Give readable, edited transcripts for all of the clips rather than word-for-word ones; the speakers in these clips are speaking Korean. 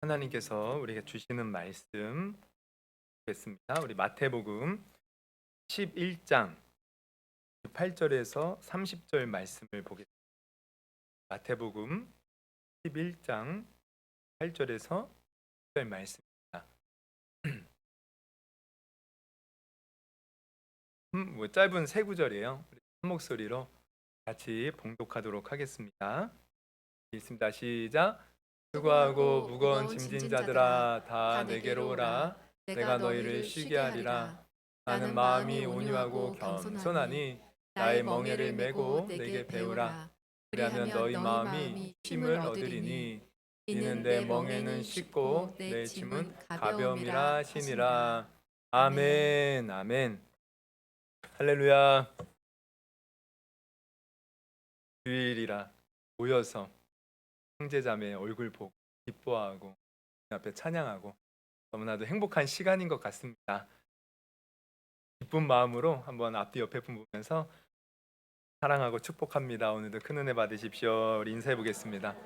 하나님께서 우리에게 주시는 말씀 보겠습니다. 우리 마태복음 11장 8절에서 30절 말씀을 보겠습니다. 마태복음 11장 8절에서 10절 말씀입니다. 짧은 세 구절이에요. 한 목소리로 같이 봉독하도록 하겠습니다. 읽습니다. 시작. 수고하고 무거운 짐진 자들아 다 내게로 오라. 내가 너희를 쉬게 하리라. 나는 마음이 온유하고 겸손하니 나의 멍에를 메고 내게 배우라. 그리하면 너희 마음이 쉼을 얻으리니 이는 내 멍에는 쉽고 내 짐은 가벼움이라 하시니라. 아멘. 아멘. 할렐루야. 주일이라 모여서 형제자매 얼굴 보고 기뻐하고 앞에 찬양하고 너무나도 행복한 시간인 것 같습니다. 기쁜 마음으로 한번 앞뒤 옆에 분 보면서 사랑하고 축복합니다. 오늘도 큰 은혜 받으십시오. 우리 인사해 보겠습니다.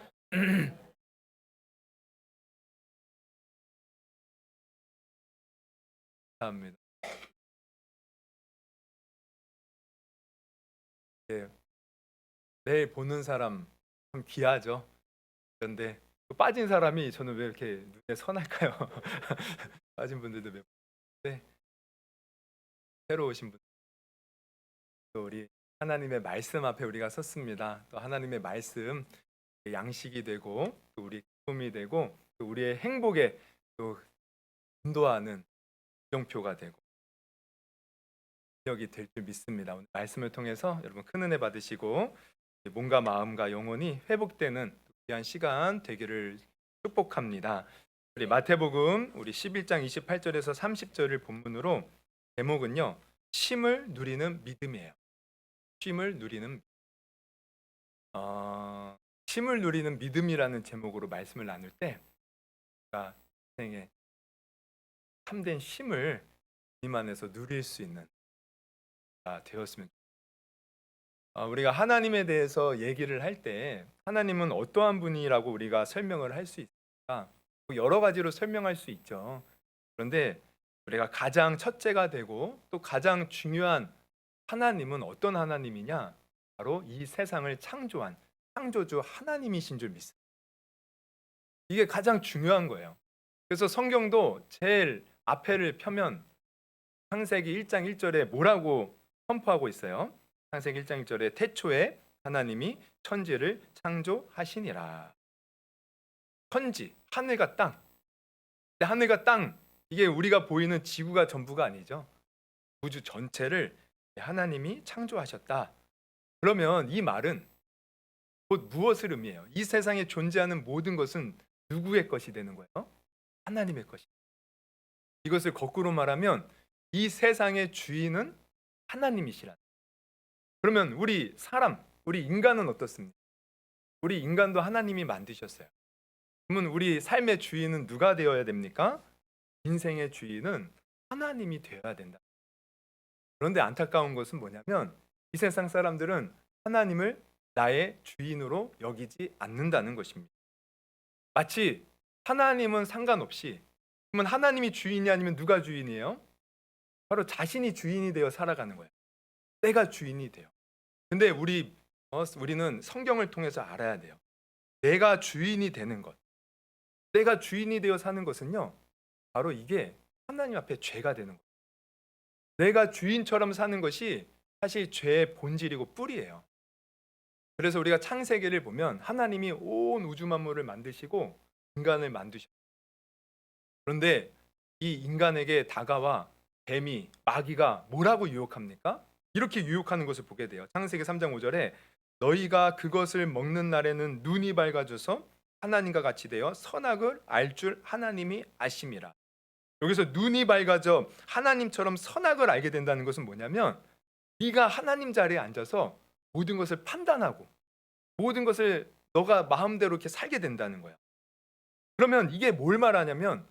감사합니다. 네, 매일 보는 사람 참 귀하죠. 그런데 또 빠진 사람이 저는 왜 이렇게 눈에 선할까요? 빠진 분들도 몇 분, 새로 오신 분, 또 우리 하나님의 말씀 앞에 우리가 섰습니다. 또 하나님의 말씀 양식이 되고 또 우리 기쁨이 되고 또 우리의 행복에 또 인도하는 정표가 되고 기억이 될 줄 믿습니다. 오늘 말씀을 통해서 여러분 큰 은혜 받으시고 몸과 마음과 영혼이 회복되는 귀한 시간 되기를 축복합니다. 우리 마태복음 우리 11장 28절에서 30절을 본문으로 제목은요. 쉼을 누리는 믿음이에요. 쉼을 누리는 쉼을 누리는 믿음이라는 제목으로 말씀을 나눌 때 우리가 인생에 참된 쉼을 주님 안에서 누릴 수 있는 되었으면 우리가 하나님에 대해서 얘기를 할 때 하나님은 어떠한 분이라고 우리가 설명을 할 수 있을까? 여러 가지로 설명할 수 있죠. 그런데 우리가 가장 첫째가 되고 또 가장 중요한 하나님은 어떤 하나님이냐? 바로 이 세상을 창조한 창조주 하나님이신 줄 믿습니다. 이게 가장 중요한 거예요. 그래서 성경도 제일 앞에를 펴면 창세기 1장 1절에 뭐라고 선포하고 있어요? 창세기 1장 1절에 태초에 하나님이 천지를 창조하시니라. 천지, 하늘과 땅. 하늘과 땅, 이게 우리가 보이는 지구가 전부가 아니죠. 우주 전체를 하나님이 창조하셨다. 그러면 이 말은 곧 무엇을 의미해요? 이 세상에 존재하는 모든 것은 누구의 것이 되는 거예요? 하나님의 것이. 이것을 거꾸로 말하면 이 세상의 주인은 하나님이시라. 그러면 우리 사람, 우리 인간은 어떻습니까? 우리 인간도 하나님이 만드셨어요. 그러면 우리 삶의 주인은 누가 되어야 됩니까? 인생의 주인은 하나님이 되어야 된다. 그런데 안타까운 것은 뭐냐면 이 세상 사람들은 하나님을 나의 주인으로 여기지 않는다는 것입니다. 마치 하나님은 상관없이 그러면 하나님이 주인이 아니면 누가 주인이에요? 바로 자신이 주인이 되어 살아가는 거예요. 내가 주인이 돼요. 근데 우리는 성경을 통해서 알아야 돼요. 내가 주인이 되는 것, 내가 주인이 되어 사는 것은요, 바로 이게 하나님 앞에 죄가 되는 거예요. 내가 주인처럼 사는 것이 사실 죄의 본질이고 뿌리예요. 그래서 우리가 창세기를 보면 하나님이 온 우주 만물을 만드시고 인간을 만드셨어요. 그런데 이 인간에게 다가와 뱀이, 마귀가 뭐라고 유혹합니까? 이렇게 유혹하는 것을 보게 돼요. 창세기 3장 5절에 너희가 그것을 먹는 날에는 눈이 밝아져서 하나님과 같이 되어 선악을 알 줄 하나님이 아심이라. 여기서 눈이 밝아져 하나님처럼 선악을 알게 된다는 것은 뭐냐면 네가 하나님 자리에 앉아서 모든 것을 판단하고 모든 것을 너가 마음대로 이렇게 살게 된다는 거야. 그러면 이게 뭘 말하냐면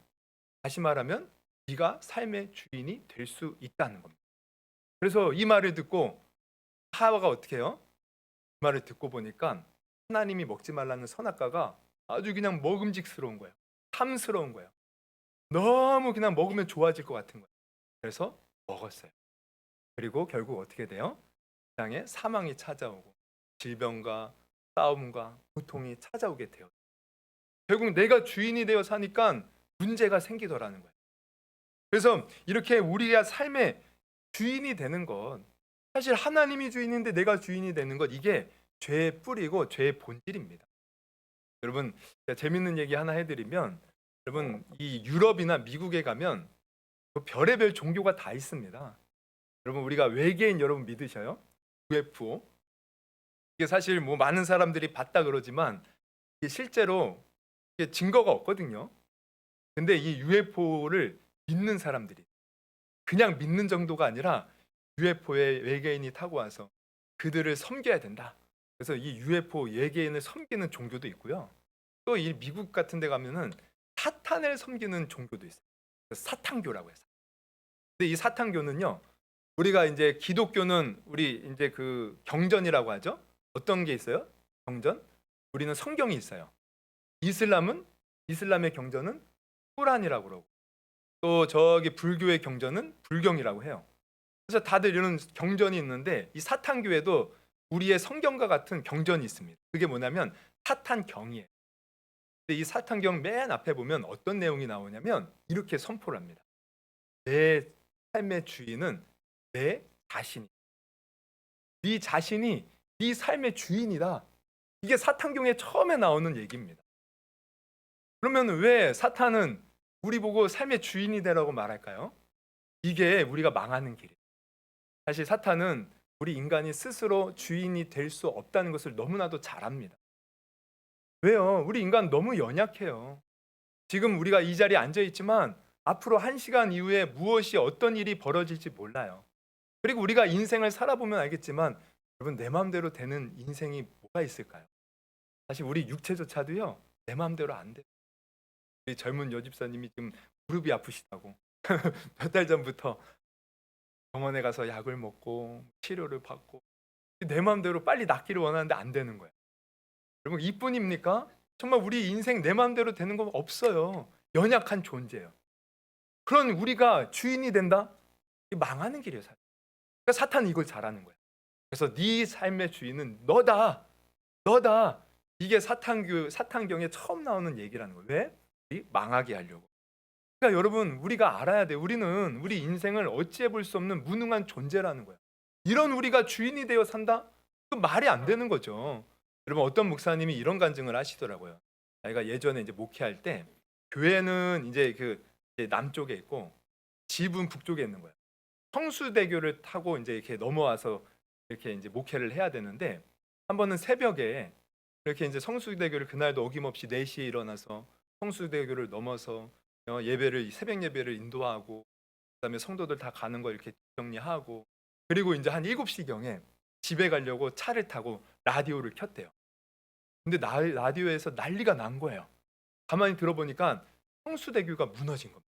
다시 말하면 네가 삶의 주인이 될 수 있다는 겁니다. 그래서 이 말을 듣고 하와가 어떻게 해요? 이 말을 듣고 보니까 하나님이 먹지 말라는 선악과가 아주 그냥 먹음직스러운 거예요. 탐스러운 거예요. 너무 그냥 먹으면 좋아질 것 같은 거예요. 그래서 먹었어요. 그리고 결국 어떻게 돼요? 세상에 사망이 찾아오고 질병과 싸움과 고통이 찾아오게 돼요. 결국 내가 주인이 되어 사니까 문제가 생기더라는 거예요. 그래서 이렇게 우리가 삶의 주인이 되는 것, 사실 하나님이 주인인데 내가 주인이 되는 것, 이게 죄의 뿌리고 죄의 본질입니다. 여러분, 제가 재밌는 얘기 하나 해드리면, 여러분 이 유럽이나 미국에 가면 그 별의별 종교가 다 있습니다. 여러분 우리가 외계인 여러분 믿으셔요? UFO. 이게 사실 뭐 많은 사람들이 봤다 그러지만 이게 실제로 이게 증거가 없거든요. 근데 이 UFO를 믿는 사람들이 그냥 믿는 정도가 아니라 UFO에 외계인이 타고 와서 그들을 섬겨야 된다. 그래서 이 UFO 외계인을 섬기는 종교도 있고요. 또 이 미국 같은 데 가면은 사탄을 섬기는 종교도 있어요. 그래서 사탄교라고 해서. 근데 이 사탄교는요. 우리가 이제 기독교는 우리 이제 그 경전이라고 하죠. 어떤 게 있어요? 경전? 우리는 성경이 있어요. 이슬람은 이슬람의 경전은 꾸란이라고 그러고 또 저기 불교의 경전은 불경이라고 해요. 그래서 다들 이런 경전이 있는데 이 사탄교에도 우리의 성경과 같은 경전이 있습니다. 그게 뭐냐면 사탄경이에요. 근데 이 사탄경 맨 앞에 보면 어떤 내용이 나오냐면 이렇게 선포를 합니다. 내 삶의 주인은 내 자신이. 네 자신이 네 삶의 주인이다. 이게 사탄경에 처음에 나오는 얘기입니다. 그러면 왜 사탄은 우리 보고 삶의 주인이 되라고 말할까요? 이게 우리가 망하는 길이에요. 사실 사탄은 우리 인간이 스스로 주인이 될 수 없다는 것을 너무나도 잘 압니다. 왜요? 우리 인간 너무 연약해요. 지금 우리가 이 자리에 앉아 있지만 앞으로 1시간 이후에 무엇이 어떤 일이 벌어질지 몰라요. 그리고 우리가 인생을 살아보면 알겠지만 여러분 내 마음대로 되는 인생이 뭐가 있을까요? 사실 우리 육체조차도요 내 마음대로 안 돼요. 우리 젊은 여집사님이 지금 무릎이 아프시다고 몇 달 전부터 병원에 가서 약을 먹고 치료를 받고 내 마음대로 빨리 낫기를 원하는데 안 되는 거예요. 여러분 이뿐입니까? 정말 우리 인생 내 마음대로 되는 거 없어요. 연약한 존재예요. 그런 우리가 주인이 된다? 이게 망하는 길이에요. 사실. 그러니까 사탄이 이걸 잘하는 거예요. 그래서 네 삶의 주인은 너다. 너다. 이게 사탄경에 처음 나오는 얘기라는 거예요. 왜? 우리 망하게 하려고. 그러니까 여러분 우리가 알아야 돼. 우리는 우리 인생을 어찌해 볼 수 없는 무능한 존재라는 거예요. 이런 우리가 주인이 되어 산다? 그 말이 안 되는 거죠. 여러분 어떤 목사님이 이런 간증을 하시더라고요. 자기가 예전에 이제 목회할 때 교회는 이제 이제 남쪽에 있고 집은 북쪽에 있는 거예요. 성수대교를 타고 이제 이렇게 넘어와서 이렇게 이제 목회를 해야 되는데 한 번은 새벽에 이렇게 이제 성수대교를 그날도 어김없이 4시에 일어나서 성수대교를 넘어서 예배를 새벽 예배를 인도하고 그다음에 성도들 다 가는 거 이렇게 정리하고 그리고 이제 한 7시경에 집에 가려고 차를 타고 라디오를 켰대요. 근데 라디오에서 난리가 난 거예요. 가만히 들어보니까 성수대교가 무너진 겁니다.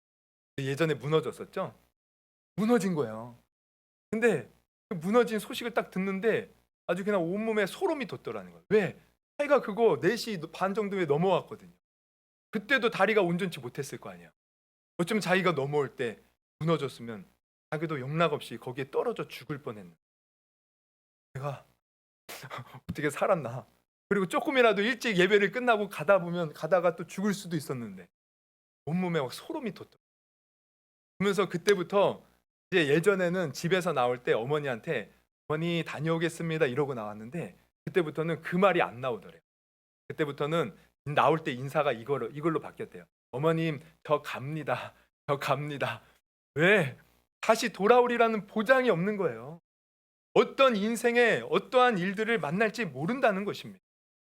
예전에 무너졌었죠? 무너진 거예요. 근데 그 무너진 소식을 딱 듣는데 아주 그냥 온몸에 소름이 돋더라는 거예요. 왜? 해가 그거 4시 반 정도에 넘어왔거든요. 그때도 다리가 온전치 못했을 거 아니야. 어쩌면 자기가 넘어올 때 무너졌으면 자기도 영락없이 거기에 떨어져 죽을 뻔했는데 내가 어떻게 살았나. 그리고 조금이라도 일찍 예배를 끝나고 가다가 또 죽을 수도 있었는데 온몸에 막 소름이 돋더라고요. 그러면서 그때부터 이제 예전에는 집에서 나올 때 어머니한테 어머니 다녀오겠습니다 이러고 나왔는데 그때부터는 그 말이 안 나오더래요. 그때부터는 나올 때 인사가 이걸로 바뀌었대요. 어머님 저 갑니다. 저 갑니다. 왜? 다시 돌아오리라는 보장이 없는 거예요. 어떤 인생에 어떠한 일들을 만날지 모른다는 것입니다.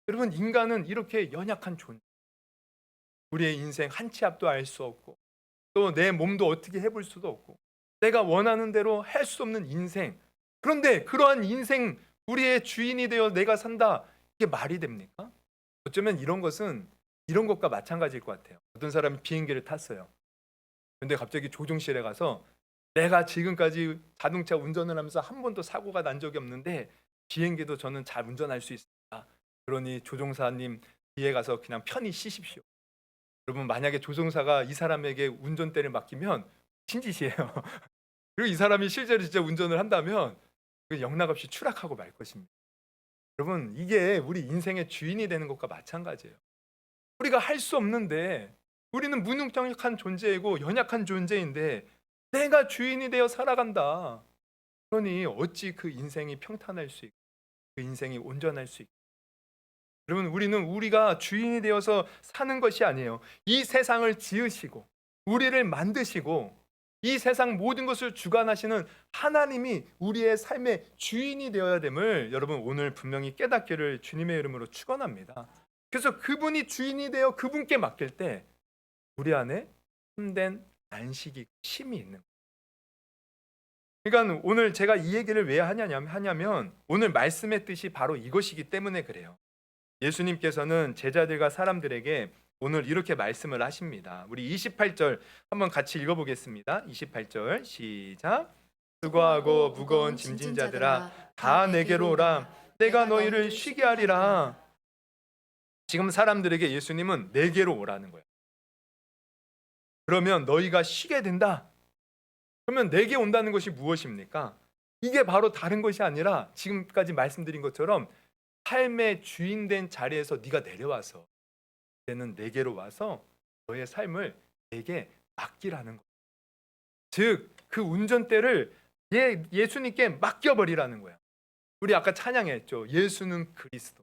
여러분 인간은 이렇게 연약한 존재. 우리의 인생 한 치 앞도 알 수 없고 또 내 몸도 어떻게 해볼 수도 없고 내가 원하는 대로 할 수 없는 인생. 그런데 그러한 인생 우리의 주인이 되어 내가 산다. 이게 말이 됩니까? 어쩌면 이런 것은 이런 것과 마찬가지일 것 같아요. 어떤 사람이 비행기를 탔어요. 근데 갑자기 조종실에 가서 내가 지금까지 자동차 운전을 하면서 한 번도 사고가 난 적이 없는데 비행기도 저는 잘 운전할 수 있습니다. 그러니 조종사님 뒤에 가서 그냥 편히 쉬십시오. 여러분 만약에 조종사가 이 사람에게 운전대를 맡기면 신짓이에요. 그리고 이 사람이 실제로 진짜 운전을 한다면 그 영락없이 추락하고 말 것입니다. 여러분 이게 우리 인생의 주인이 되는 것과 마찬가지예요. 우리가 할 수 없는데 우리는 무능력한 존재이고 연약한 존재인데 내가 주인이 되어 살아간다. 그러니 어찌 그 인생이 평탄할 수 있고 그 인생이 온전할 수 있고 여러분 우리는 우리가 주인이 되어서 사는 것이 아니에요. 이 세상을 지으시고 우리를 만드시고 이 세상 모든 것을 주관하시는 하나님이 우리의 삶의 주인이 되어야 됨을 여러분 오늘 분명히 깨닫기를 주님의 이름으로 축원합니다. 그래서 그분이 주인이 되어 그분께 맡길 때 우리 안에 참된 안식이 쉼이 있는 거예요. 그러니까 오늘 제가 이 얘기를 왜 하냐면 오늘 말씀의 뜻이 바로 이것이기 때문에 그래요. 예수님께서는 제자들과 사람들에게 오늘 이렇게 말씀을 하십니다. 우리 28절 한번 같이 읽어보겠습니다. 28절 시작. 수고하고 무거운 짐진 자들아 다 내게로 오라. 내가 너희를 쉬게 하리라. 지금 사람들에게 예수님은 내게로 오라는 거예요. 그러면 너희가 쉬게 된다. 그러면 내게 온다는 것이 무엇입니까? 이게 바로 다른 것이 아니라 지금까지 말씀드린 것처럼 삶의 주인 된 자리에서 네가 내려와서 이제는 내게로 와서 너의 삶을 내게 맡기라는 거예요. 즉 그 운전대를 예수님께 맡겨버리라는 거예요. 우리 아까 찬양했죠. 예수는 그리스도,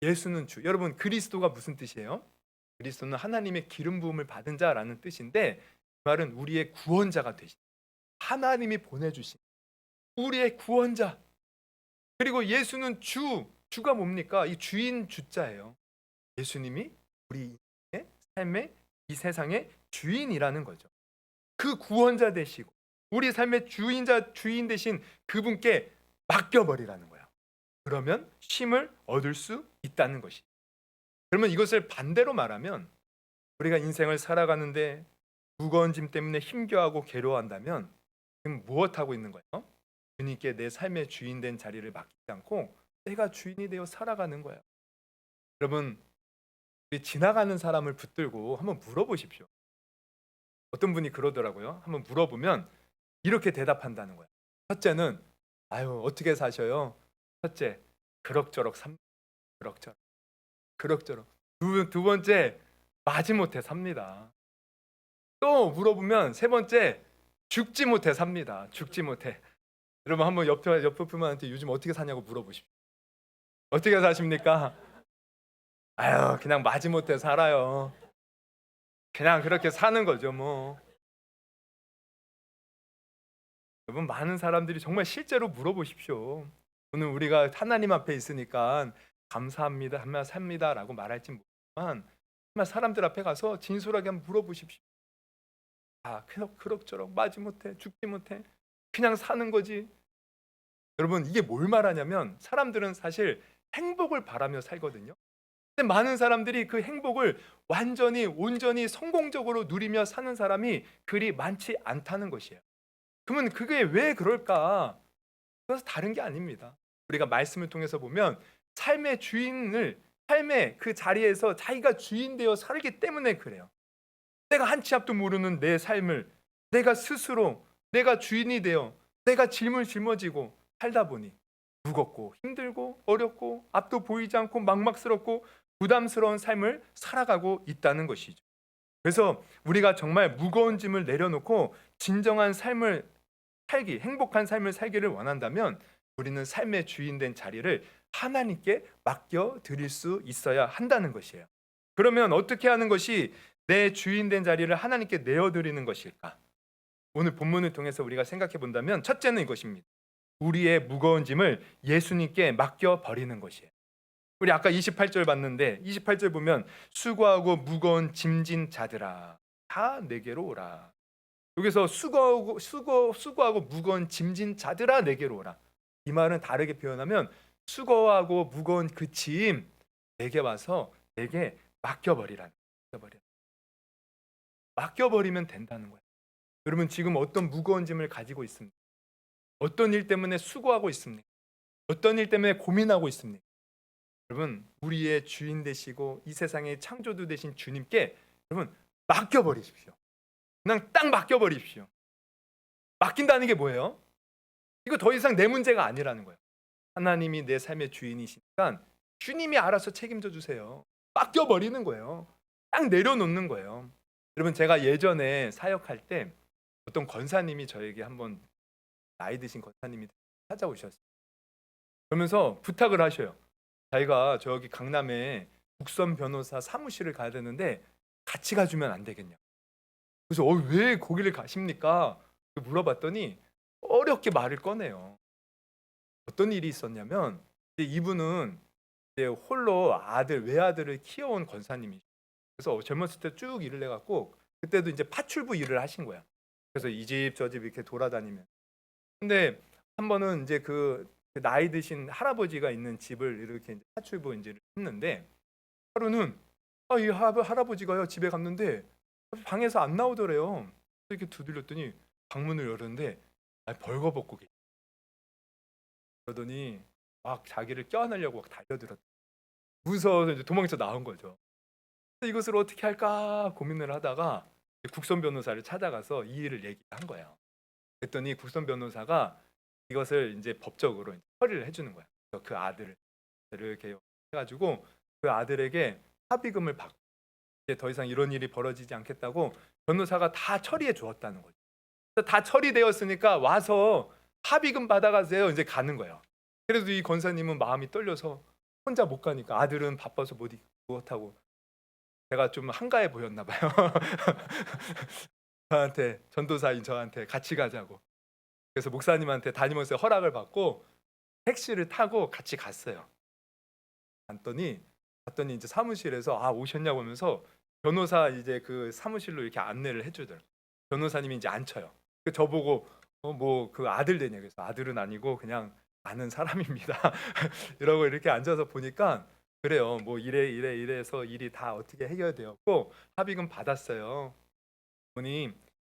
예수는 주. 여러분 그리스도가 무슨 뜻이에요? 그리스도는 하나님의 기름 부음을 받은 자라는 뜻인데 그 말은 우리의 구원자가 되신 하나님이 보내주신 우리의 구원자. 그리고 예수는 주. 주가 뭡니까? 이 주인 주자예요. 예수님이 우리 삶의 이 세상의 주인이라는 거죠. 그 구원자 되시고 우리 삶의 주인 되신 그분께 맡겨버리라는 거야. 그러면 쉼을 얻을 수 있다는 것이. 그러면 이것을 반대로 말하면 우리가 인생을 살아가는데 무거운 짐 때문에 힘겨워하고 괴로워한다면 지금 무엇하고 있는 거예요? 주님께 내 삶의 주인 된 자리를 맡기지 않고 내가 주인이 되어 살아가는 거예요. 여러분 지나가는 사람을 붙들고 한번 물어보십시오. 어떤 분이 그러더라고요. 한번 물어보면 이렇게 대답한다는 거예요. 첫째는 아유 어떻게 사셔요? 첫째 그럭저럭 삽니다. 그럭저럭. 그럭저럭. 두 번째 마지못해 삽니다. 또 물어보면 세 번째 죽지 못해 삽니다. 죽지 못해. 여러분 한번 옆에 분한테 요즘 어떻게 사냐고 물어보십시오. 어떻게 사십니까? 아유 그냥 마지못해 살아요. 그냥 그렇게 사는 거죠 뭐. 여러분 많은 사람들이 정말 실제로 물어보십시오. 오늘 우리가 하나님 앞에 있으니까 감사합니다 하며 삽니다라고 말할지 모르지만 정말 사람들 앞에 가서 진솔하게 한번 물어보십시오. 아 그럭저럭 마지못해 죽지 못해 그냥 사는 거지. 여러분 이게 뭘 말하냐면 사람들은 사실 행복을 바라며 살거든요. 근데 많은 사람들이 그 행복을 완전히 온전히 성공적으로 누리며 사는 사람이 그리 많지 않다는 것이에요. 그러면 그게 왜 그럴까? 그래서 다른 게 아닙니다. 우리가 말씀을 통해서 보면 삶의 그 자리에서 자기가 주인 되어 살기 때문에 그래요. 내가 한 치 앞도 모르는 내 삶을 내가 스스로 내가 주인이 되어 내가 짊어지고 살다 보니 무겁고 힘들고 어렵고 앞도 보이지 않고 막막스럽고 부담스러운 삶을 살아가고 있다는 것이죠. 그래서 우리가 정말 무거운 짐을 내려놓고 진정한 삶을 살기, 행복한 삶을 살기를 원한다면 우리는 삶의 주인 된 자리를 하나님께 맡겨 드릴 수 있어야 한다는 것이에요. 그러면 어떻게 하는 것이 내 주인 된 자리를 하나님께 내어 드리는 것일까? 오늘 본문을 통해서 우리가 생각해 본다면 첫째는 이것입니다. 우리의 무거운 짐을 예수님께 맡겨 버리는 것이에요. 우리 아까 28절 봤는데 28절 보면 수고하고 무거운 짐진 자들아 다 내게로 오라. 여기서 수고하고 무거운 짐진 자들아 내게로 오라. 이 말은 다르게 표현하면 수고하고 무거운 그 짐 내게 와서 내게 맡겨버리라는 거예요. 맡겨버리면 된다는 거예요. 여러분 지금 어떤 무거운 짐을 가지고 있습니까? 어떤 일 때문에 수고하고 있습니까? 어떤 일 때문에 고민하고 있습니까? 여러분 우리의 주인 되시고 이 세상의 창조주 되신 주님께 여러분, 맡겨버리십시오. 그냥 딱 맡겨버리십시오. 맡긴다는 게 뭐예요? 이거 더 이상 내 문제가 아니라는 거예요. 하나님이 내 삶의 주인이시니까 주님이 알아서 책임져 주세요. 맡겨버리는 거예요. 딱 내려놓는 거예요. 여러분, 제가 예전에 사역할 때 어떤 권사님이 저에게 한번, 나이 드신 권사님이 찾아오셨어요. 그러면서 부탁을 하셔요. 자기가 저기 강남에 국선 변호사 사무실을 가야 되는데 같이 가주면 안 되겠냐. 그래서 왜 거기를 가십니까? 물어봤더니 어렵게 말을 꺼내요. 어떤 일이 있었냐면, 이제 이분은 이제 홀로 외아들을 키워온 권사님이죠. 그래서 젊었을 때 쭉 일을 해갖고 그때도 이제 파출부 일을 하신 거야. 그래서 이 집 저 집 이렇게 돌아다니면. 근데 한 번은 이제 그 나이 드신 할아버지가 있는 집을 이렇게 이제 파출부 이제 했는데, 하루는 이 할아버지가요 집에 갔는데 방에서 안 나오더래요. 이렇게 두드렸더니 방문을 열었는데 벌거벗고 계시. 그러더니 막 자기를 껴안으려고 막 달려들었. 무서워서 이제 도망쳐 나온 거죠. 이것을 어떻게 할까 고민을 하다가 국선 변호사를 찾아가서 이 일을 얘기한 거예요. 그랬더니 국선 변호사가 이것을 이제 법적으로 처리를 해주는 거예요. 그래서 그 아들을 이렇게 해가지고 그 아들에게 합의금을 받고 이제 더 이상 이런 일이 벌어지지 않겠다고 변호사가 다 처리해 주었다는 거죠. 그래서 다 처리되었으니까 와서 합의금 받아가세요. 이제 가는 거예요. 그래도 이 권사님은 마음이 떨려서 혼자 못 가니까, 아들은 바빠서 못하고, 제가 좀 한가해 보였나 봐요. 저한테, 전도사인 저한테 같이 가자고. 그래서 목사님한테 담임원세 허락을 받고 택시를 타고 같이 갔어요. 갔더니 이제 사무실에서 오셨냐고 하면서 변호사 이제 그 사무실로 이렇게 안내를 해주더라고요. 변호사님이 이제 앉혀요. 저보고 뭐 그 아들 되냐, 그래서 아들은 아니고 그냥 아는 사람입니다. 이러고 이렇게 앉아서 보니까 그래요. 뭐 이래서 일이 다 어떻게 해결되었고 합의금 받았어요. 보니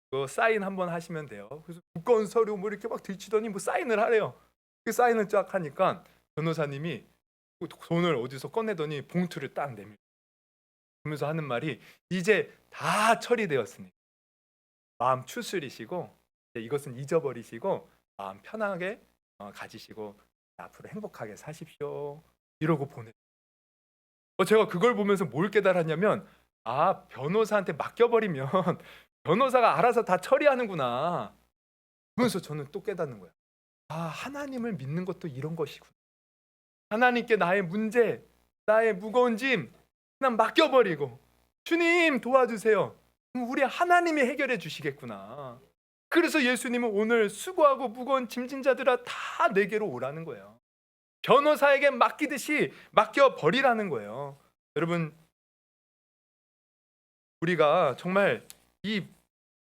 그 사인 한번 하시면 돼요. 그래서 두꺼운 서류 뭐 이렇게 막 들치더니 뭐 사인을 하래요. 그 사인을 쫙 하니까 변호사님이 돈을 어디서 꺼내더니 봉투를 딱 내밀고 그러면서 하는 말이, 이제 다 처리되었으니 마음 추스리시고 이것은 잊어버리시고 마음 편하게 가지시고 앞으로 행복하게 사십시오. 이러고 보내. 제가 그걸 보면서 뭘 깨달았냐면, 변호사한테 맡겨버리면 변호사가 알아서 다 처리하는구나. 그러면서 저는 또 깨닫는 거예요. 하나님을 믿는 것도 이런 것이구나. 하나님께 나의 문제, 나의 무거운 짐 그냥 맡겨버리고, 주님 도와주세요. 그럼 우리 하나님이 해결해 주시겠구나. 그래서 예수님은 오늘 수고하고 무거운 짐진 자들아 다 내게로 오라는 거예요. 변호사에게 맡기듯이 맡겨버리라는 거예요. 여러분, 우리가 정말 이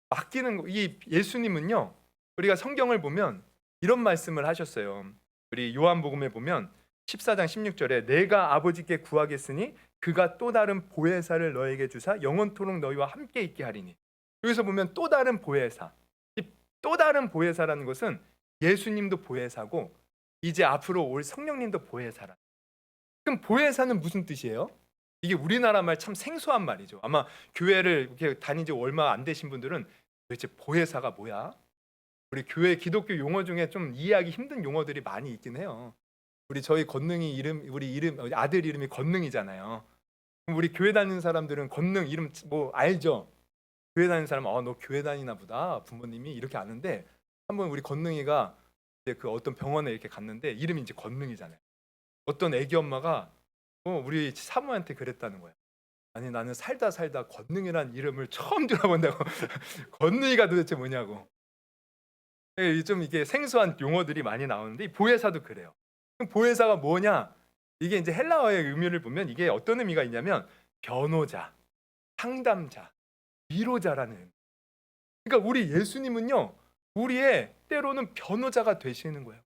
맡기는 거, 이 예수님은요, 우리가 성경을 보면 이런 말씀을 하셨어요. 우리 요한복음에 보면 14장 16절에 내가 아버지께 구하겠으니 그가 또 다른 보혜사를 너에게 주사 영원토록 너희와 함께 있게 하리니. 여기서 보면 또 다른 보혜사, 이 또 다른 보혜사라는 것은 예수님도 보혜사고 이제 앞으로 올 성령님도 보혜사라. 그럼 보혜사는 무슨 뜻이에요? 이게 우리나라 말 참 생소한 말이죠. 아마 교회를 이렇게 다닌 지 얼마 안 되신 분들은 도대체 보혜사가 뭐야? 우리 교회 기독교 용어 중에 좀 이해하기 힘든 용어들이 많이 있긴 해요. 저희 건능이 우리 아들 이름이 건능이잖아요. 그럼 우리 교회 다니는 사람들은 건능 이름 뭐 알죠? 교회 다니는 사람 너 교회 다니나 보다 부모님이 이렇게 아는데, 한번 우리 건능이가 이제 그 어떤 병원에 이렇게 갔는데 이름이 이제 건능이잖아요. 어떤 애기 엄마가 우리 사모한테 그랬다는 거예요. 아니 나는 살다 건능이란 이름을 처음 들어본다고. 건능이가 도대체 뭐냐고. 좀 이게 생소한 용어들이 많이 나오는데 이 보혜사도 그래요. 그럼 보혜사가 뭐냐? 이게 이제 헬라어의 의미를 보면 이게 어떤 의미가 있냐면 변호자, 상담자, 위로자라는 의미. 그러니까 우리 예수님은요, 우리의 때로는 변호자가 되시는 거예요.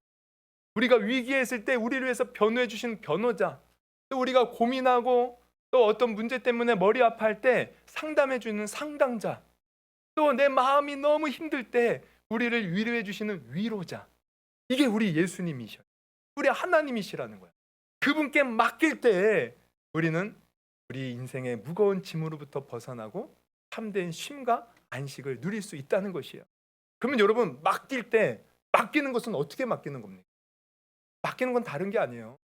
우리가 위기에 있을 때 우리를 위해서 변호해 주시는 변호자, 또 우리가 고민하고 또 어떤 문제 때문에 머리 아파할 때 상담해 주는 상담자, 또 내 마음이 너무 힘들 때 우리를 위로해 주시는 위로자. 이게 우리 예수님이셔요. 우리 하나님이시라는 거예요. 그분께 맡길 때 우리는 우리 인생의 무거운 짐으로부터 벗어나고 참된 쉼과 안식을 누릴 수 있다는 것이에요. 그러면 여러분, 맡길 때 맡기는 것은 어떻게 맡기는 겁니까? 맡기는 건 다른 게 아니에요.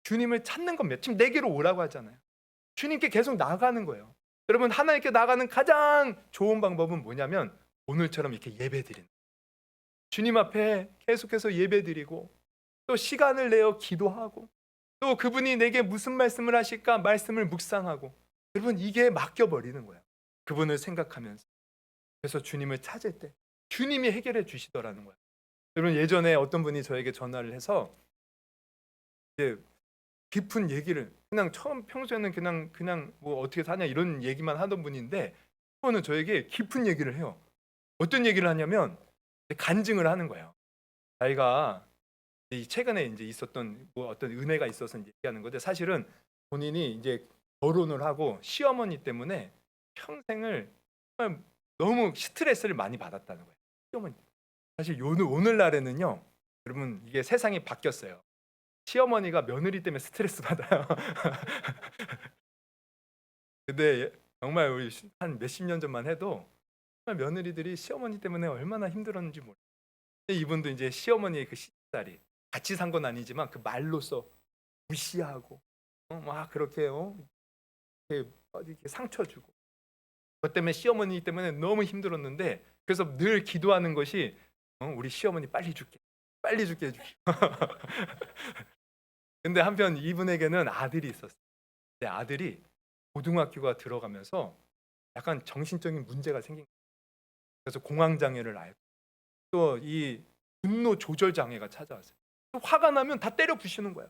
주님을 찾는 겁니다. 지금 내게로 오라고 하잖아요. 주님께 계속 나아가는 거예요. 여러분, 하나님께 나가는 가장 좋은 방법은 뭐냐면 오늘처럼 이렇게 예배드리는, 주님 앞에 계속해서 예배드리고 또 시간을 내어 기도하고 또 그분이 내게 무슨 말씀을 하실까 말씀을 묵상하고, 여러분 이게 맡겨버리는 거예요. 그분을 생각하면서. 그래서 주님을 찾을 때 주님이 해결해 주시더라는 거예요. 여러분, 예전에 어떤 분이 저에게 전화를 해서 이제 깊은 얘기를, 그냥 처음 평소에는 그냥 뭐 어떻게 사냐 이런 얘기만 하던 분인데 그거는 저에게 깊은 얘기를 해요. 어떤 얘기를 하냐면 간증을 하는 거예요. 자기가 이 최근에 이제 있었던 뭐 어떤 은혜가 있어서 이제 얘기하는 건데, 사실은 본인이 이제 결혼을 하고 시어머니 때문에 평생을 정말 너무 스트레스를 많이 받았다는 거예요. 시어머니. 사실 오늘날에는요, 여러분 이게 세상이 바뀌었어요. 시어머니가 며느리 때문에 스트레스 받아요. 근데 정말 우리 한 몇십 년 전만 해도 정말 며느리들이 시어머니 때문에 얼마나 힘들었는지 몰라요. 이분도 이제 시어머니의 그 시집살이, 같이 산 건 아니지만 그 말로써 무시하고 막 그렇게 이렇게 상처 주고, 그것 때문에 시어머니 때문에 너무 힘들었는데, 그래서 늘 기도하는 것이 우리 시어머니 빨리 죽게, 빨리 죽게 해주시오. 근데 한편 이분에게는 아들이 있었어요. 근데 아들이 고등학교가 들어가면서 약간 정신적인 문제가 생긴 거예요. 그래서 공황장애를 앓고 또 이 분노 조절 장애가 찾아왔어요. 또 화가 나면 다 때려 부시는 거예요.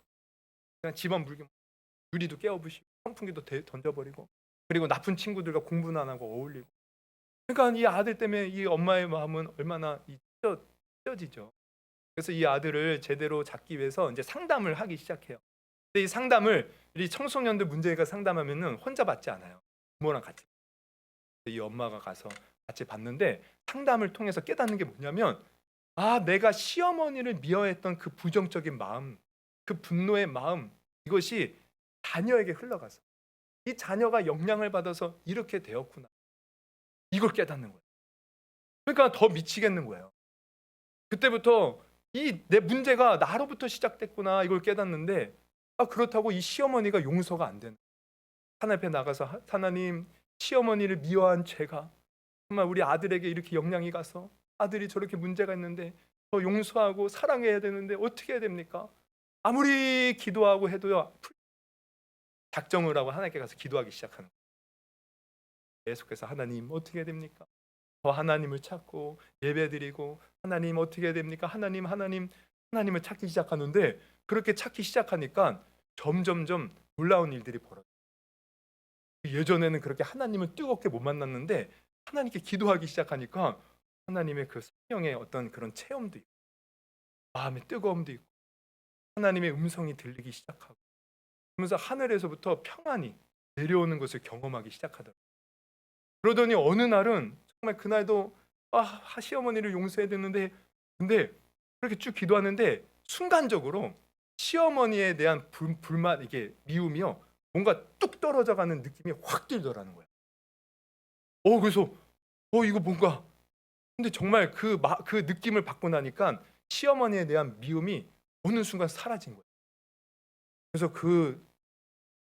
그냥 집안 물건 유리도 깨어 부시고 선풍기도 던져버리고, 그리고 나쁜 친구들과 공부는 안 하고 어울리고. 그러니까 이 아들 때문에 이 엄마의 마음은 얼마나 찢어지죠. 그래서 이 아들을 제대로 잡기 위해서 이제 상담을 하기 시작해요. 근데 이 상담을, 이 청소년들 문제가 상담하면은 혼자 받지 않아요. 부모랑 같이. 이 엄마가 가서 같이 봤는데 상담을 통해서 깨닫는 게 뭐냐면, 내가 시어머니를 미워했던 그 부정적인 마음, 그 분노의 마음, 이것이 자녀에게 흘러가서 이 자녀가 영향을 받아서 이렇게 되었구나, 이걸 깨닫는 거예요. 그러니까 더 미치겠는 거예요. 그때부터 이 내 문제가 나로부터 시작됐구나, 이걸 깨닫는데, 그렇다고 이 시어머니가 용서가 안 되는, 하나님 앞에 나가서 하나님, 시어머니를 미워한 죄가 정말 우리 아들에게 이렇게 영향이 가서 아들이 저렇게 문제가 있는데 더 용서하고 사랑해야 되는데 어떻게 해야 됩니까? 아무리 기도하고 해도요, 작정을 하고 하나님께 가서 기도하기 시작하는 거예요. 계속해서 하나님 어떻게 해야 됩니까? 더 하나님을 찾고 예배드리고, 하나님 어떻게 해야 됩니까? 하나님을 찾기 시작하는데, 그렇게 찾기 시작하니까 점점점 놀라운 일들이 벌어져요. 예전에는 그렇게 하나님을 뜨겁게 못 만났는데 하나님께 기도하기 시작하니까 하나님의 그 성령의 어떤 그런 체험도 있고 마음의 뜨거움도 있고 하나님의 음성이 들리기 시작하고, 그러면서 하늘에서부터 평안이 내려오는 것을 경험하기 시작하더라고요. 그러더니 어느 날은 정말 그날도 시어머니를 용서해야 되는데, 근데 그렇게 쭉 기도하는데 순간적으로 시어머니에 대한 불만, 이게 미움이요, 뭔가 뚝 떨어져가는 느낌이 확 들더라는 거예요. 그래서 이거 뭔가, 근데 정말 그 느낌을 받고 나니까 시어머니에 대한 미움이 어느 순간 사라진 거예요.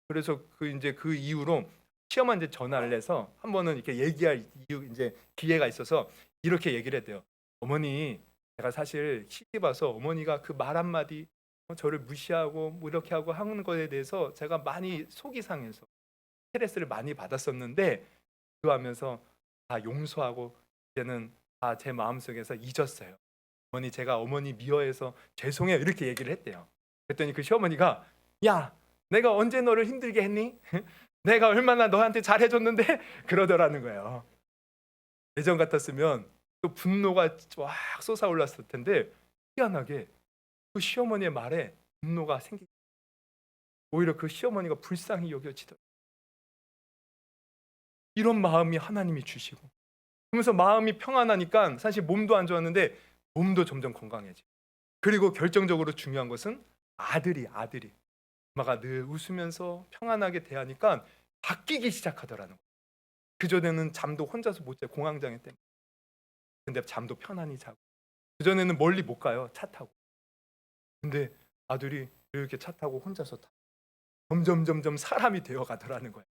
그래서 이제 그 이후로 시어머니한테 전화를 해서 한 번은 이렇게 얘기할 이제 기회가 있어서 이렇게 얘기를 했대요. 어머니, 제가 사실 시집 와서 어머니가 그 말 한마디, 저를 무시하고 뭐 이렇게 하고 하는 거에 대해서 제가 많이 속이 상해서 스트레스를 많이 받았었는데, 기도하면서 다 용서하고 이제는 다 제 마음속에서 잊었어요. 어머니, 제가 어머니 미워해서 죄송해요, 이렇게 얘기를 했대요. 그랬더니 그 시어머니가, 야, 내가 언제 너를 힘들게 했니? 내가 얼마나 너한테 잘해줬는데? 그러더라는 거예요. 예전 같았으면 또 분노가 쫙 솟아올랐을 텐데, 희한하게 그 시어머니의 말에 분노가 생기고 오히려 그 시어머니가 불쌍히 여겨지더라고요. 이런 마음이 하나님이 주시고, 그러면서 마음이 평안하니까 사실 몸도 안 좋았는데 몸도 점점 건강해지고, 그리고 결정적으로 중요한 것은 아들이 엄마가 늘 웃으면서 평안하게 대하니까 바뀌기 시작하더라는 거예요. 그전에는 잠도 혼자서 못 자요. 공황장애 때문에. 근데 잠도 편안히 자고. 그전에는 멀리 못 가요. 차 타고. 근데 아들이 이렇게 차 타고 혼자서 타. 점점 사람이 되어 가더라는 거예요.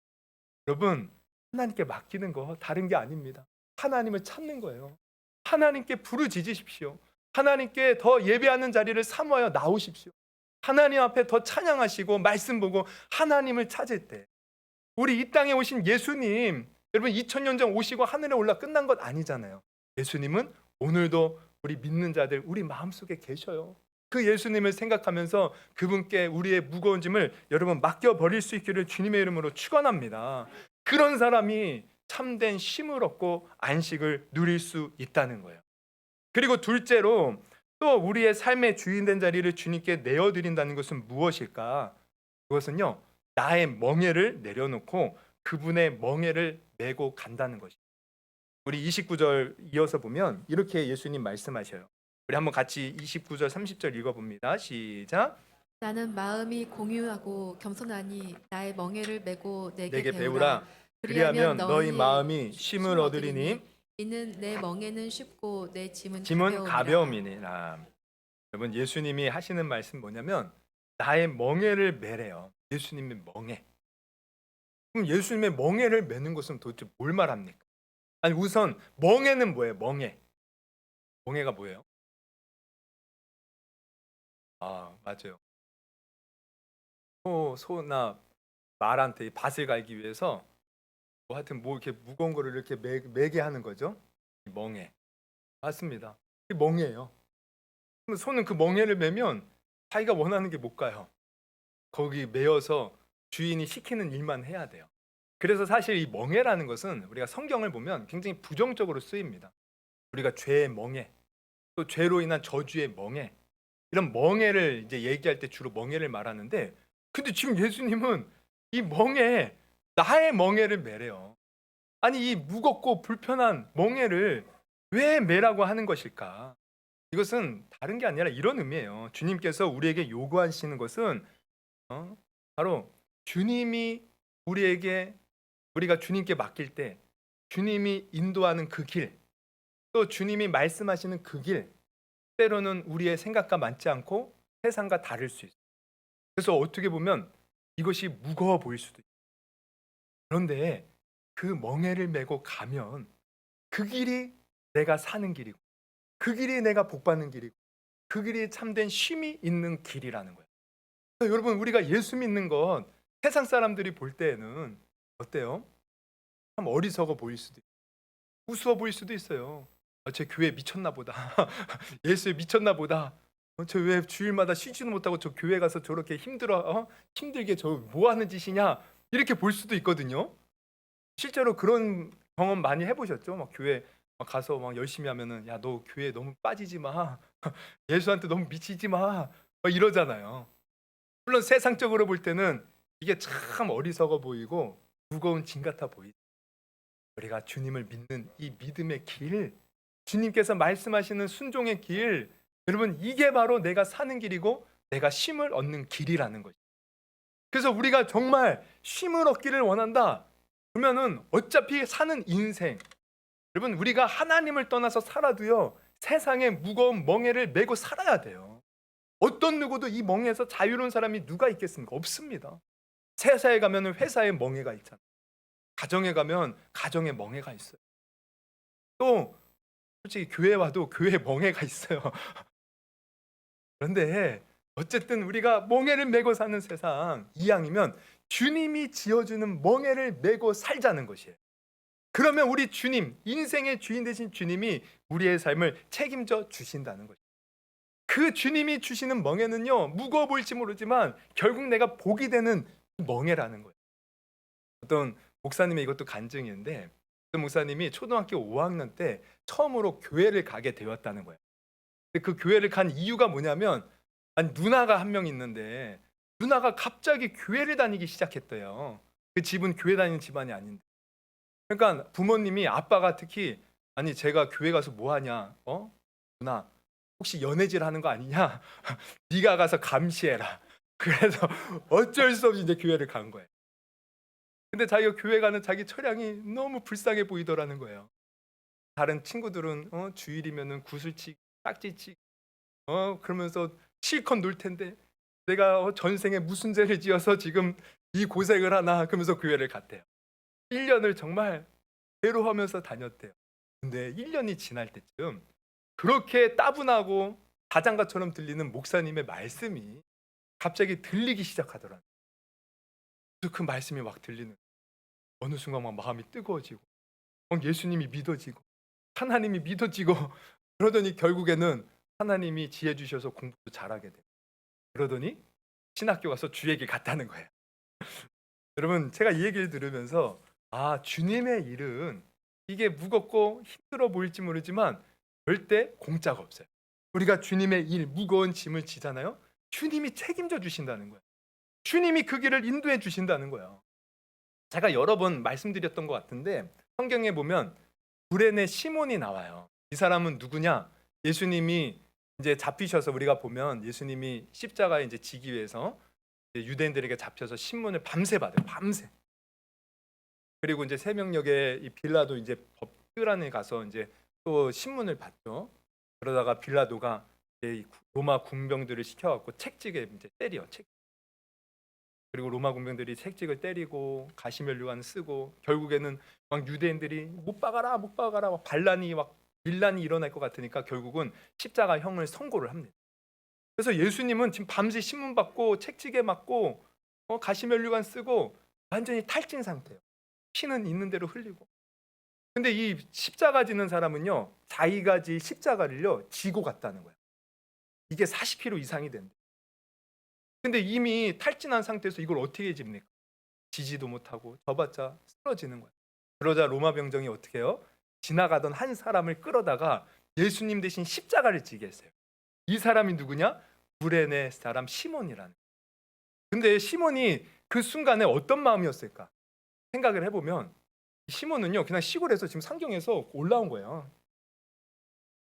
여러분, 하나님께 맡기는 거 다른 게 아닙니다. 하나님을 찾는 거예요. 하나님께 부르짖으십시오. 하나님께 더 예배하는 자리를 삼아야 나오십시오. 하나님 앞에 더 찬양하시고 말씀 보고 하나님을 찾을 때, 우리 이 땅에 오신 예수님, 여러분 2000년 전 오시고 하늘에 올라 끝난 것 아니잖아요. 예수님은 오늘도 우리 믿는 자들 우리 마음속에 계셔요. 그 예수님을 생각하면서 그분께 우리의 무거운 짐을 여러분 맡겨버릴 수 있기를 주님의 이름으로 축원합니다. 그런 사람이 참된 쉼을 얻고 안식을 누릴 수 있다는 거예요. 그리고 둘째로, 또 우리의 삶의 주인된 자리를 주님께 내어드린다는 것은 무엇일까? 그것은요, 나의 멍에를 내려놓고 그분의 멍에를 메고 간다는 것입니다. 우리 29절 이어서 보면 이렇게 예수님 말씀하셔요. 우리 한번 같이 29절 30절 읽어봅니다. 시작. 나는 마음이 공유하고 겸손하니 나의 멍에를 메고 내게 내게 배우라. 배우라. 그리하면 너희 너희의 마음이 쉼을 얻으리니 이는 내 멍에는 쉽고 내 짐은 짐은 가벼움이라. 가벼움이니라. 여러분, 예수님이 하시는 말씀 뭐냐면 나의 멍에를 메래요. 예수님의 멍에. 그럼 예수님의 멍에를 메는 것은 도대체 뭘 말합니까? 아니, 우선 멍에는 뭐예요? 멍에. 멍에가 뭐예요? 아, 맞아요. 소나 말한테 밭을 갈기 위해서 뭐 하여튼 뭐 이렇게 무거운 거를 이렇게 매게 하는 거죠. 이 멍에. 맞습니다. 이 멍에예요. 그럼 소는 그 멍에를 매면 자기가 원하는 게 못 가요. 거기 매여서 주인이 시키는 일만 해야 돼요. 그래서 사실 이 멍에라는 것은 우리가 성경을 보면 굉장히 부정적으로 쓰입니다. 우리가 죄의 멍에, 또 죄로 인한 저주의 멍에, 이런 멍에를 이제 얘기할 때 주로 멍에를 말하는데, 근데 지금 예수님은 이 멍에, 나의 멍에를 매래요. 아니, 이 무겁고 불편한 멍에를 왜 매라고 하는 것일까? 이것은 다른 게 아니라 이런 의미예요. 주님께서 우리에게 요구하시는 것은 바로 주님이 우리에게, 우리가 주님께 맡길 때 주님이 인도하는 그 길, 또 주님이 말씀하시는 그 길, 때로는 우리의 생각과 맞지 않고 세상과 다를 수 있어요. 그래서 어떻게 보면 이것이 무거워 보일 수도 있어요. 그런데 그 멍에를 메고 가면 그 길이 내가 사는 길이고, 그 길이 내가 복받는 길이고, 그 길이 참된 쉼이 있는 길이라는 거예요. 그래서 여러분, 우리가 예수 믿는 건 세상 사람들이 볼 때에는 어때요? 참 어리석어 보일 수도 있고 우스워 보일 수도 있어요. 제 교회 미쳤나 보다. 예수에 미쳤나 보다. 저 왜 주일마다 쉬지도 못하고 저 교회 가서 저렇게 힘들게 저 뭐 하는 짓이냐, 이렇게 볼 수도 있거든요. 실제로 그런 경험 많이 해보셨죠? 막 교회 막 가서 막 열심히 하면은, 야, 너 교회 너무 빠지지 마. 예수한테 너무 미치지 마. 막 이러잖아요. 물론 세상적으로 볼 때는 이게 참 어리석어 보이고 무거운 짐 같아 보이죠. 우리가 주님을 믿는 이 믿음의 길, 주님께서 말씀하시는 순종의 길, 여러분, 이게 바로 내가 사는 길이고 내가 쉼을 얻는 길이라는 거죠. 그래서 우리가 정말 쉼을 얻기를 원한다 그러면은 어차피 사는 인생, 여러분, 우리가 하나님을 떠나서 살아도요 세상의 무거운 멍에를 메고 살아야 돼요. 어떤 누구도 이 멍에서 자유로운 사람이 누가 있겠습니까? 없습니다. 회사에 가면 회사에 멍에가 있잖아요. 가정에 가면 가정에 멍에가 있어요. 또 솔직히 교회 와도 교회에 멍에가 있어요. 그런데 어쨌든 우리가 멍에를 메고 사는 세상 이왕이면 주님이 지어주는 멍에를 메고 살자는 것이에요. 그러면 우리 주님, 인생의 주인 되신 주님이 우리의 삶을 책임져 주신다는 거죠. 그 주님이 주시는 멍에는요 무거워 보일지 모르지만 결국 내가 복이 되는 멍에라는 거예요. 어떤 목사님의 이것도 간증인데, 어떤 목사님이 초등학교 5학년 때 처음으로 교회를 가게 되었다는 거예요. 근데 그 교회를 간 이유가 뭐냐면, 아니, 누나가 한 명 있는데 누나가 갑자기 교회를 다니기 시작했대요. 그 집은 교회 다니는 집안이 아닌데. 그러니까 부모님이, 아빠가 특히, 아니, 제가 교회 가서 뭐 하냐? 누나, 혹시 연애질 하는 거 아니냐? 네가 가서 감시해라. 그래서 어쩔 수 없이 이제 교회를 간 거예요. 근데 자기가 교회 가는 자기 처량이 너무 불쌍해 보이더라는 거예요. 다른 친구들은 주일이면은 구슬치기, 딱지치기, 그러면서 실컷 놀 텐데 내가 전생에 무슨 죄를 지어서 지금 이 고생을 하나, 그러면서 교회를 갔대요. 1년을 정말 괴로워하면서 다녔대요. 근데 1년이 지날 때쯤 그렇게 따분하고 자장가처럼 들리는 목사님의 말씀이 갑자기 들리기 시작하더라고요. 그래서 그 말씀이 막 들리는, 어느 순간 막 마음이 뜨거워지고 예수님이 믿어지고 하나님이 믿어지고 그러더니 결국에는 하나님이 지혜 주셔서 공부도 잘하게 돼요. 그러더니 신학교 가서 주 얘기 같다는 거예요. 여러분, 제가 이 얘기를 들으면서 주님의 일은 이게 무겁고 힘들어 보일지 모르지만 절대 공짜가 없어요. 우리가 주님의 일, 무거운 짐을 지잖아요. 주님이 책임져 주신다는 거예요. 주님이 그 길을 인도해 주신다는 거예요. 제가 여러 번 말씀드렸던 것 같은데 성경에 보면 구레네 시몬이 나와요. 이 사람은 누구냐? 예수님이 이제 잡히셔서, 우리가 보면 예수님이 십자가에 이제 지기 위해서 유대인들에게 잡혀서 신문을 밤새 받아요. 밤새. 그리고 이제 새벽녘에 이 빌라도 이제 법뜰 안에 가서 이제 또 신문을 받죠. 그러다가 빌라도가 이제 로마 군병들을 시켜갖고 책찍에 이제 때려. 그리고 로마 군병들이 책찍을 때리고 가시면류관 쓰고 결국에는 막 유대인들이 못 박아라 못 박아라 막 반란이 막 밀란이 일어날 것 같으니까 결국은 십자가형을 선고를 합니다. 그래서 예수님은 지금 밤새 신문 받고 책찍에 맞고 가시면류관 쓰고 완전히 탈진 상태예요. 피는 있는 대로 흘리고. 근데 이 십자가 지는 사람은요, 자기가 지 십자가를요 지고 갔다는 거예요. 이게 40kg 이상이 된대. 근데 이미 탈진한 상태에서 이걸 어떻게 집니까? 지지도 못하고 져봤자 쓰러지는 거예요. 그러자 로마 병정이 어떻게 해요? 지나가던 한 사람을 끌어다가 예수님 대신 십자가를 지게 했어요. 이 사람이 누구냐? 구레네 사람 시몬이라는. 근데 시몬이 그 순간에 어떤 마음이었을까? 생각을 해보면 시몬은요 그냥 시골에서 지금 상경에서 올라온 거예요.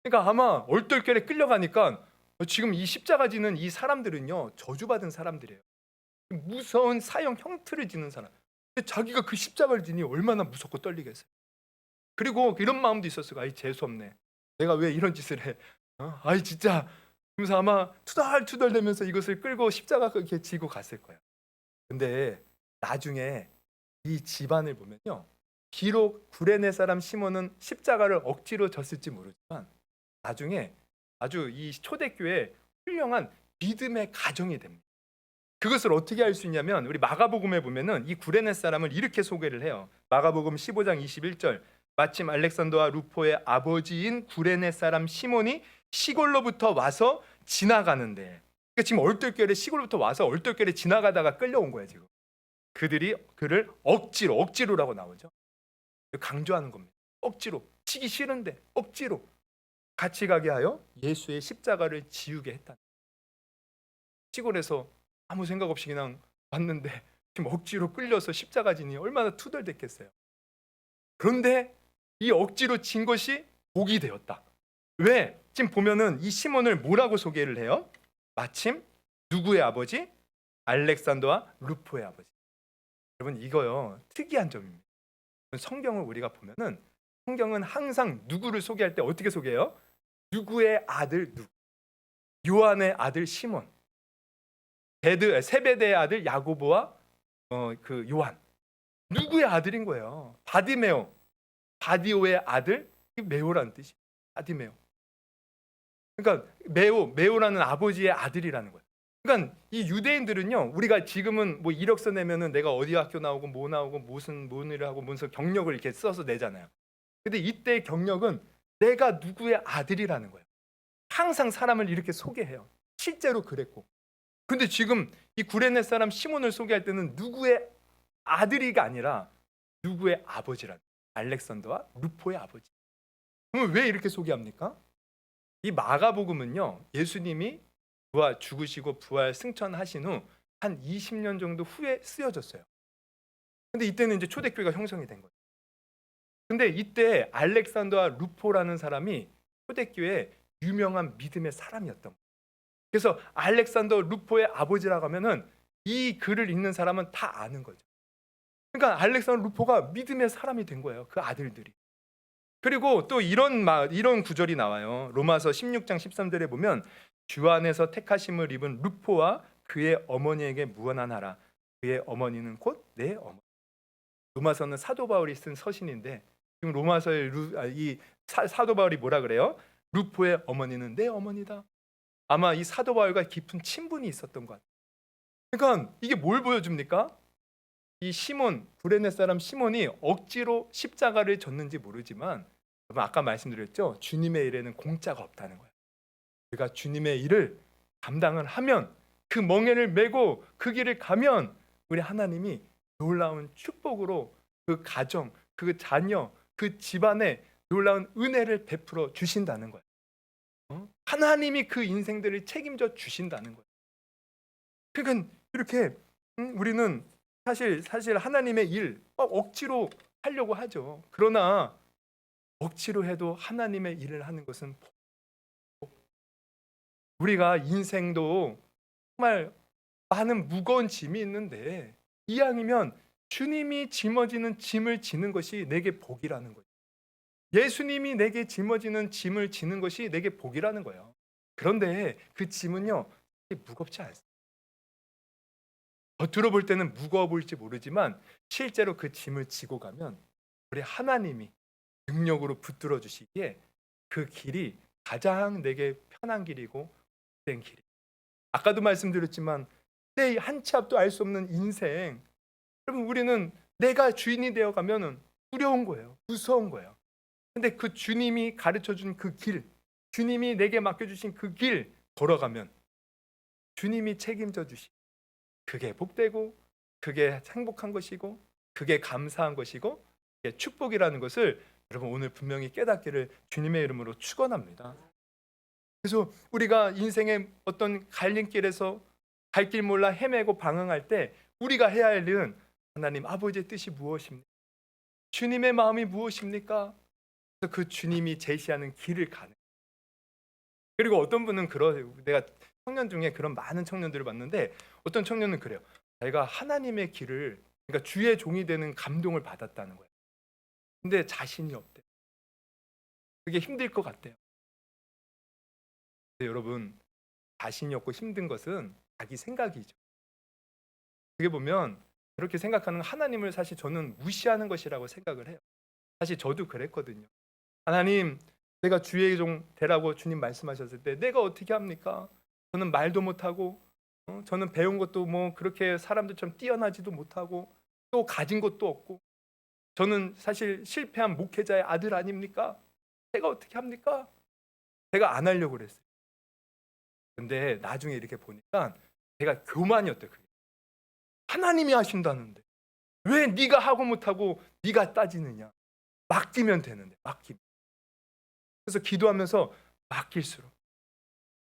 그러니까 아마 얼떨결에 끌려가니까 지금 이 십자가 지는 이 사람들은요 저주받은 사람들이에요. 무서운 사형 형틀을 지는 사람. 근데 자기가 그 십자가를 지니 얼마나 무섭고 떨리겠어요. 그리고 이런 마음도 있었어요. 아이 재수없네. 내가 왜 이런 짓을 해? 아이 진짜. 그러면서 아마 투덜투덜대면서 이것을 끌고 십자가 그렇게 지고 갔을 거예요. 근데 나중에 이 집안을 보면요. 비록 구레네 사람 시몬은 십자가를 억지로 졌을지 모르지만 나중에 아주 이 초대교회 훌륭한 믿음의 가정이 됩니다. 그것을 어떻게 알 수 있냐면 우리 마가복음에 보면은 이 구레네 사람을 이렇게 소개를 해요. 마가복음 15장 21절. 마침 알렉산더와 루포의 아버지인 구레네 사람 시몬이 시골로부터 와서 지나가는데, 그러니까 지금 얼떨결에 시골부터 와서 얼떨결에 지나가다가 끌려온 거예요. 지금 그들이 그를 억지로라고 나오죠. 강조하는 겁니다. 억지로, 치기 싫은데 억지로 같이 가게 하여 예수의 십자가를 지우게 했다. 시골에서 아무 생각 없이 그냥 왔는데 지금 억지로 끌려서 십자가 지니 얼마나 투덜댔겠어요. 그런데 이 억지로 진 것이 복이 되었다. 왜? 지금 보면은 이 시몬을 뭐라고 소개를 해요? 마침 누구의 아버지? 알렉산더와 루포의 아버지. 여러분 이거요 특이한 점입니다. 성경을 우리가 보면은 성경은 항상 누구를 소개할 때 어떻게 소개해요? 누구의 아들 누구? 요한의 아들 시몬, 세베대의 아들 야고보와 그 요한. 누구의 아들인 거예요? 바디메오, 바디오의 아들, 메오라는 뜻이. 바디메오. 그러니까 메오라는 아버지의 아들이라는 거예요. 그러니까 이 유대인들은요, 우리가 지금은 뭐 이력서 내면은 내가 어디 학교 나오고 뭐 나오고 무슨 일을 하고 무슨 경력을 이렇게 써서 내잖아요. 근데 이때 경력은 내가 누구의 아들이라는 거예요. 항상 사람을 이렇게 소개해요. 실제로 그랬고. 근데 지금 이 구레네 사람 시몬을 소개할 때는 누구의 아들이가 아니라 누구의 아버지라는, 알렉산더와 루포의 아버지. 그럼 왜 이렇게 소개합니까? 이 마가복음은요, 예수님이 죽으시고 부활 승천하신 후 한 20년 정도 후에 쓰여졌어요. 근데 이때는 이제 초대교회가 형성이 된 거예요. 근데 이때 알렉산더와 루포라는 사람이 초대교회의 유명한 믿음의 사람이었던 거예요. 그래서 알렉산더 루포의 아버지라고 하면은 이 글을 읽는 사람은 다 아는 거죠. 그러니까 알렉산더 루포가 믿음의 사람이 된 거예요. 그 아들들이. 그리고 또 이런 구절이 나와요. 로마서 16장 13절에 보면 주 안에서 택하심을 입은 루포와 그의 어머니에게 무언하나라. 그의 어머니는 곧 내 어머니. 로마서는 사도 바울이 쓴 서신인데 지금 로마서의 사도 바울이 뭐라 그래요? 루포의 어머니는 내 어머니다. 아마 이 사도 바울과 깊은 친분이 있었던 것 같아요. 그러니까 이게 뭘 보여줍니까? 이 시몬, 구레네 사람 시몬이 억지로 십자가를 졌는지 모르지만 여러분 아까 말씀드렸죠? 주님의 일에는 공짜가 없다는 거예요. 우리가 주님의 일을 감당을 하면 그 멍에를 메고 그 길을 가면 우리 하나님이 놀라운 축복으로 그 가정, 그 자녀, 그 집안에 놀라운 은혜를 베풀어 주신다는 거예요. 하나님이 그 인생들을 책임져 주신다는 거예요. 그러니까 이렇게 우리는 사실 하나님의 일 억지로 하려고 하죠. 그러나 억지로 해도 하나님의 일을 하는 것은 우리가 인생도 정말 많은 무거운 짐이 있는데 이왕이면 주님이 짊어지는 짐을 지는 것이 내게 복이라는 거예요. 예수님이 내게 짊어지는 짐을 지는 것이 내게 복이라는 거예요. 그런데 그 짐은요 무겁지 않습니다. 겉으로 볼 때는 무거워 보일지 모르지만 실제로 그 짐을 지고 가면 우리 하나님이 능력으로 붙들어 주시기에 그 길이 가장 내게 편한 길이고 된 길이. 아까도 말씀드렸지만 내 한 치 앞도 알 수 없는 인생. 여러분 우리는 내가 주인이 되어 가면은 두려운 거예요. 무서운 거예요. 근데 그 주님이 가르쳐 준 그 길, 주님이 내게 맡겨 주신 그 길 걸어가면 주님이 책임져 주시. 그게 복되고 그게 행복한 것이고 그게 감사한 것이고 그게 축복이라는 것을 여러분 오늘 분명히 깨닫기를 주님의 이름으로 축원합니다. 그래서 우리가 인생의 어떤 갈림길에서 갈 길 몰라 헤매고 방황할 때 우리가 해야 할 일은 하나님 아버지의 뜻이 무엇입니까? 주님의 마음이 무엇입니까? 그래서 그 주님이 제시하는 길을 가는. 그리고 어떤 분은 내가 청년 중에 그런 많은 청년들을 봤는데 어떤 청년은 그래요. 내가 하나님의 길을 그러니까 주의 종이 되는 감동을 받았다는 거예요. 근데 자신이 없대. 그게 힘들 것 같대요. 근데 여러분 자신이 없고 힘든 것은 자기 생각이죠. 그게 보면 그렇게 생각하는 하나님을 사실 저는 무시하는 것이라고 생각을 해요. 사실 저도 그랬거든요. 하나님, 내가 주의 종 되라고 주님 말씀하셨을 때 내가 어떻게 합니까? 저는 말도 못하고 저는 배운 것도 뭐 그렇게 사람들처럼 뛰어나지도 못하고 또 가진 것도 없고 저는 사실 실패한 목회자의 아들 아닙니까? 제가 어떻게 합니까? 제가 안 하려고 그랬어요. 근데 나중에 이렇게 보니까 제가 교만이었대요. 그게. 하나님이 하신다는데 왜 네가 하고 못하고 네가 따지느냐? 맡기면 되는데 맡기면. 그래서 기도하면서 맡길수록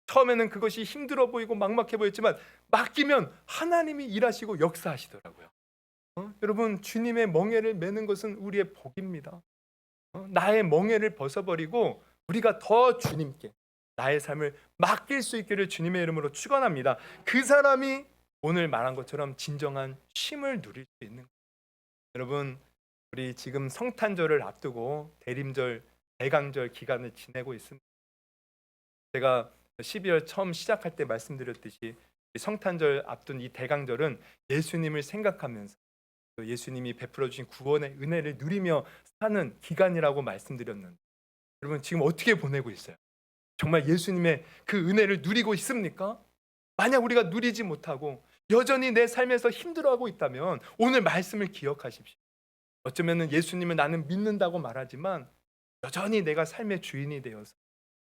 처음에는 그것이 힘들어 보이고 막막해 보였지만 맡기면 하나님이 일하시고 역사하시더라고요. 여러분 주님의 멍에를 메는 것은 우리의 복입니다. 나의 멍에를 벗어버리고 우리가 더 주님께 나의 삶을 맡길 수 있기를 주님의 이름으로 축원합니다. 그 사람이 오늘 말한 것처럼 진정한 쉼을 누릴 수 있는 거예요. 여러분 우리 지금 성탄절을 앞두고 대림절, 대강절 기간을 지내고 있습니다. 제가 12월 처음 시작할 때 말씀드렸듯이 성탄절 앞둔 이 대강절은 예수님을 생각하면서 또 예수님이 베풀어 주신 구원의 은혜를 누리며 사는 기간이라고 말씀드렸는데 여러분 지금 어떻게 보내고 있어요? 정말 예수님의 그 은혜를 누리고 있습니까? 만약 우리가 누리지 못하고 여전히 내 삶에서 힘들어하고 있다면 오늘 말씀을 기억하십시오. 어쩌면 예수님을 나는 믿는다고 말하지만 여전히 내가 삶의 주인이 되어서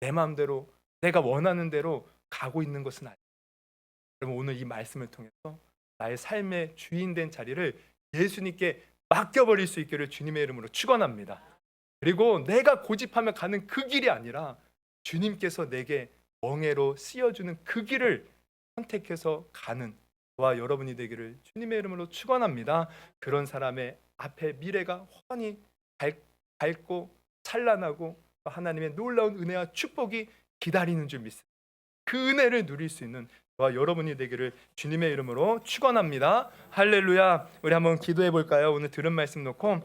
내 마음대로 내가 원하는 대로 가고 있는 것은 아니에요. 여러분 오늘 이 말씀을 통해서 나의 삶의 주인 된 자리를 예수님께 맡겨버릴 수 있기를 주님의 이름으로 축원합니다. 그리고 내가 고집하며 가는 그 길이 아니라 주님께서 내게 멍에로 씌워주는 그 길을 선택해서 가는 저와 여러분이 되기를 주님의 이름으로 축원합니다. 그런 사람의 앞에 미래가 훤히 밝고 찬란하고 하나님의 놀라운 은혜와 축복이 기다리는 줄 믿습니다. 그 은혜를 누릴 수 있는 저와 여러분이 되기를 주님의 이름으로 축원합니다. 할렐루야. 우리 한번 기도해 볼까요? 오늘 들은 말씀 놓고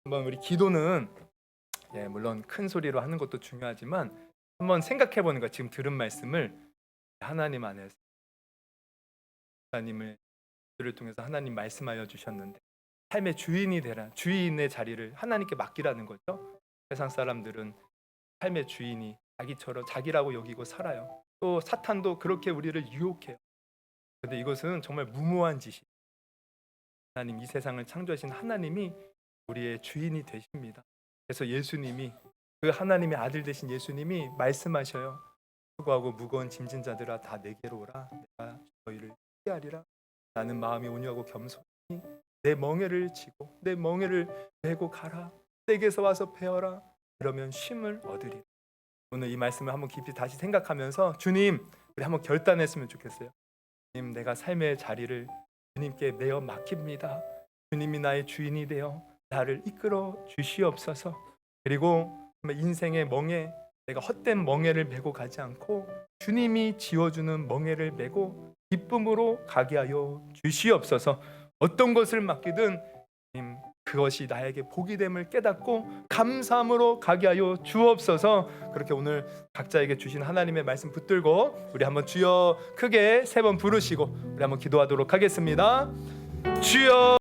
한번 우리 기도는 물론 큰 소리로 하는 것도 중요하지만 한번 생각해 보는 거. 지금 들은 말씀을 하나님 안에서 하나님을 통해서 하나님 말씀하여 주셨는데 삶의 주인이 되라. 주인의 자리를 하나님께 맡기라는 거죠. 세상 사람들은 삶의 주인이 자기처럼 자기라고 여기고 살아요. 또 사탄도 그렇게 우리를 유혹해요. 그런데 이것은 정말 무모한 짓이. 하나님, 이 세상을 창조하신 하나님이 우리의 주인이 되십니다. 그래서 예수님이, 그 하나님의 아들 되신 예수님이 말씀하셔요. 수고하고 무거운 짐진 자들아 다 내게로 오라. 내가 너희를 피하리라. 나는 마음이 온유하고 겸손히 내 멍에를 지고 내 멍에를 메고 가라. 내게서 와서 배워라. 그러면 쉼을 얻으리라. 오늘 이 말씀을 한번 깊이 다시 생각하면서 주님, 우리 한번 결단했으면 좋겠어요. 주님, 내가 삶의 자리를 주님께 내어 맡깁니다. 주님이 나의 주인이 되어 나를 이끌어 주시옵소서. 그리고 인생의 멍에, 내가 헛된 멍에를 메고 가지 않고 주님이 지어주는 멍에를 메고 기쁨으로 가게 하여 주시옵소서. 어떤 것을 맡기든 주님, 그것이 나에게 복이 됨을 깨닫고 감사함으로 가게 하여 주옵소서. 그렇게 오늘 각자에게 주신 하나님의 말씀 붙들고 우리 한번 주여 크게 3번 부르시고 우리 한번 기도하도록 하겠습니다. 주여.